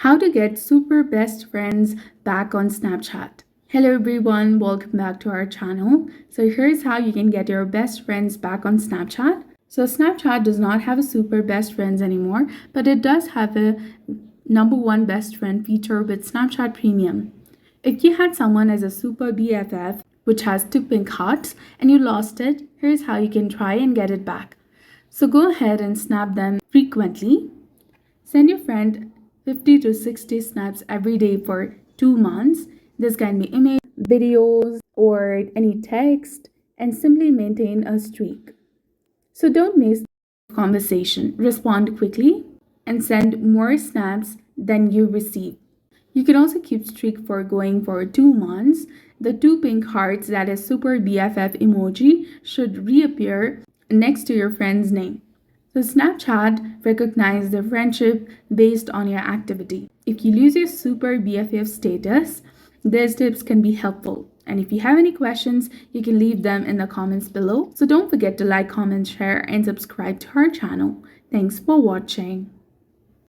How to get super best friends back on Snapchat. Hello everyone, welcome back to our channel. So here's how you can get your best friends back on Snapchat. So Snapchat does not have a super best friends anymore, but it does have a number one best friend feature with Snapchat Premium. If you had someone as a super BFF, which has two pink hearts, and you lost it, here's how you can try and get it back. So go ahead and snap them frequently. Send your friend 50 to 60 snaps every day for 2 months. This can be image, videos, or any text, and simply maintain a streak. So don't miss the conversation. Respond quickly and send more snaps than you receive. You can also keep streak for going for 2 months. The two pink hearts, that is super BFF emoji, should reappear next to your friend's name. So Snapchat recognizes the friendship based on your activity. If you lose your super BFF status, these tips can be helpful. And if you have any questions, you can leave them in the comments below. So don't forget to like, comment, share, and subscribe to our channel. Thanks for watching.